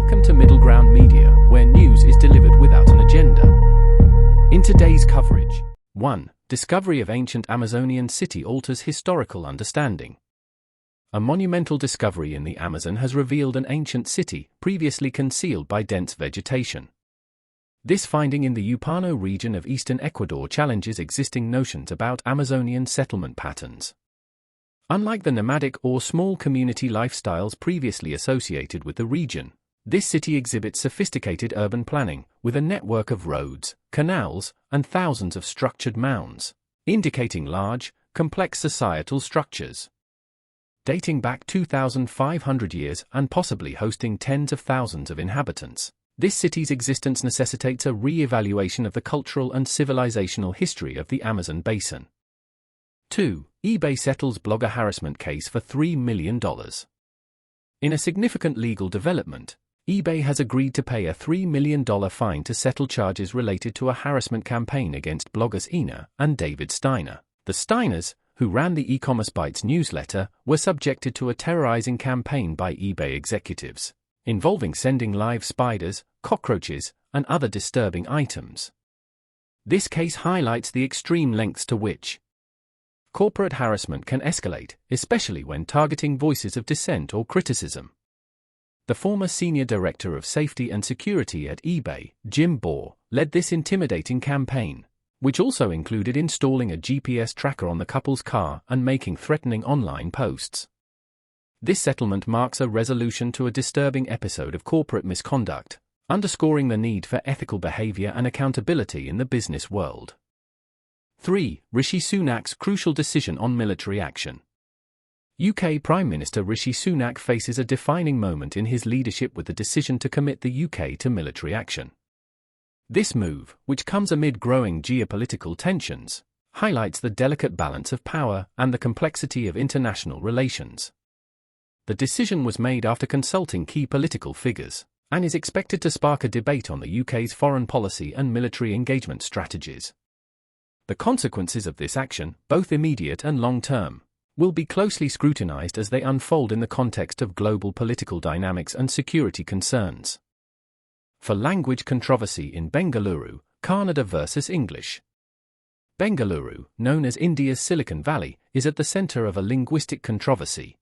Welcome to Middle Ground Media, where news is delivered without an agenda. In today's coverage, 1. Discovery of ancient Amazonian city alters historical understanding. A monumental discovery in the Amazon has revealed an ancient city previously concealed by dense vegetation. This finding in the Upano region of eastern Ecuador challenges existing notions about Amazonian settlement patterns. Unlike the nomadic or small community lifestyles previously associated with the region, this city exhibits sophisticated urban planning, with a network of roads, canals, and thousands of structured mounds, indicating large, complex societal structures. Dating back 2,500 years and possibly hosting tens of thousands of inhabitants, this city's existence necessitates a re-evaluation of the cultural and civilizational history of the Amazon basin. 2. eBay settles blogger harassment case for $3 million. In a significant legal development, eBay has agreed to pay a $3 million fine to settle charges related to a harassment campaign against bloggers Ina and David Steiner. The Steiners, who ran the e-commerce Bytes newsletter, were subjected to a terrorizing campaign by eBay executives, involving sending live spiders, cockroaches, and other disturbing items. This case highlights the extreme lengths to which corporate harassment can escalate, especially when targeting voices of dissent or criticism. The former senior director of safety and security at eBay, Jim Bohr, led this intimidating campaign, which also included installing a GPS tracker on the couple's car and making threatening online posts. This settlement marks a resolution to a disturbing episode of corporate misconduct, underscoring the need for ethical behavior and accountability in the business world. 3. Rishi Sunak's crucial decision on military action. UK Prime Minister Rishi Sunak faces a defining moment in his leadership with the decision to commit the UK to military action. This move, which comes amid growing geopolitical tensions, highlights the delicate balance of power and the complexity of international relations. The decision was made after consulting key political figures, and is expected to spark a debate on the UK's foreign policy and military engagement strategies. The consequences of this action, both immediate and long-term, will be closely scrutinized as they unfold in the context of global political dynamics and security concerns. For language controversy in Bengaluru, Kannada versus English. Bengaluru, known as India's Silicon Valley, is at the center of a linguistic controversy.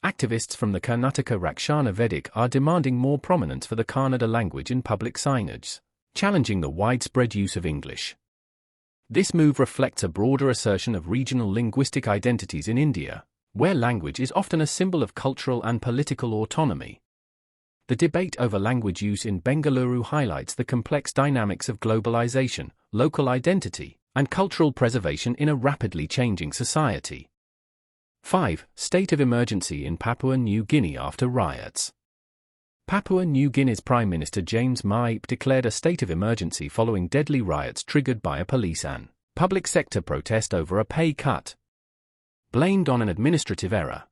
Activists from the Karnataka Rakshana Vedic are demanding more prominence for the Kannada language in public signage, challenging the widespread use of English. This move reflects a broader assertion of regional linguistic identities in India, where language is often a symbol of cultural and political autonomy. The debate over language use in Bengaluru highlights the complex dynamics of globalization, local identity, and cultural preservation in a rapidly changing society. 5. State of emergency in Papua New Guinea after riots. Papua New Guinea's Prime Minister James Maip declared a state of emergency following deadly riots triggered by a police and public sector protest over a pay cut, blamed on an administrative error.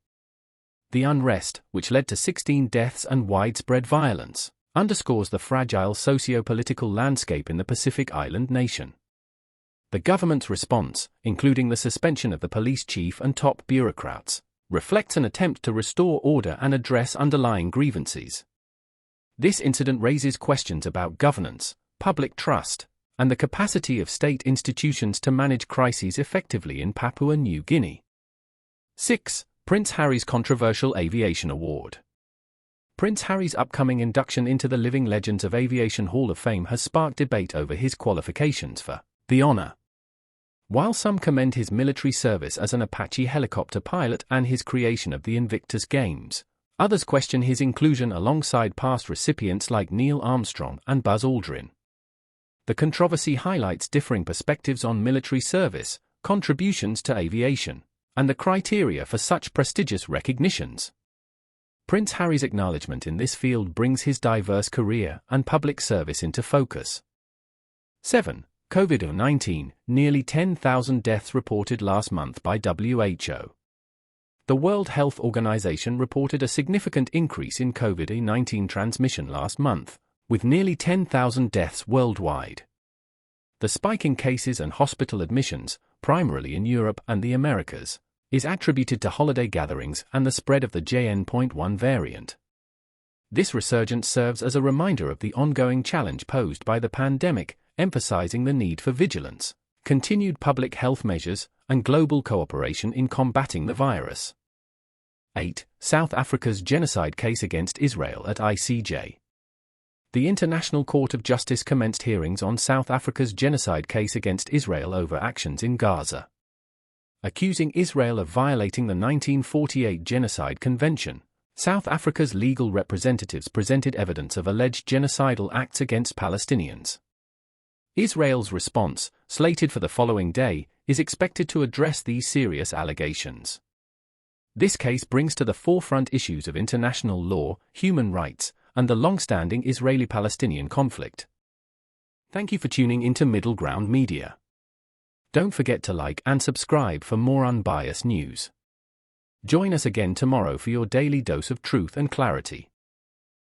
The unrest, which led to 16 deaths and widespread violence, underscores the fragile socio-political landscape in the Pacific Island nation. The government's response, including the suspension of the police chief and top bureaucrats, reflects an attempt to restore order and address underlying grievances. This incident raises questions about governance, public trust, and the capacity of state institutions to manage crises effectively in Papua New Guinea. 6. Prince Harry's controversial aviation award. Prince Harry's upcoming induction into the Living Legends of Aviation Hall of Fame has sparked debate over his qualifications for the honor. While some commend his military service as an Apache helicopter pilot and his creation of the Invictus Games, others question his inclusion alongside past recipients like Neil Armstrong and Buzz Aldrin. The controversy highlights differing perspectives on military service, contributions to aviation, and the criteria for such prestigious recognitions. Prince Harry's acknowledgement in this field brings his diverse career and public service into focus. 7. COVID-19, nearly 10,000 deaths reported last month by WHO. The World Health Organization reported a significant increase in COVID-19 transmission last month, with nearly 10,000 deaths worldwide. The spike in cases and hospital admissions, primarily in Europe and the Americas, is attributed to holiday gatherings and the spread of the JN.1 variant. This resurgence serves as a reminder of the ongoing challenge posed by the pandemic, emphasizing the need for vigilance, continued public health measures, and global cooperation in combating the virus. 8. South Africa's genocide case against Israel at ICJ. The International Court of Justice commenced hearings on South Africa's genocide case against Israel over actions in Gaza, accusing Israel of violating the 1948 Genocide Convention. South Africa's legal representatives presented evidence of alleged genocidal acts against Palestinians. Israel's response, slated for the following day, is expected to address these serious allegations. This case brings to the forefront issues of international law, human rights, and the long-standing Israeli-Palestinian conflict. Thank you for tuning into Middle Ground Media. Don't forget to like and subscribe for more unbiased news. Join us again tomorrow for your daily dose of truth and clarity.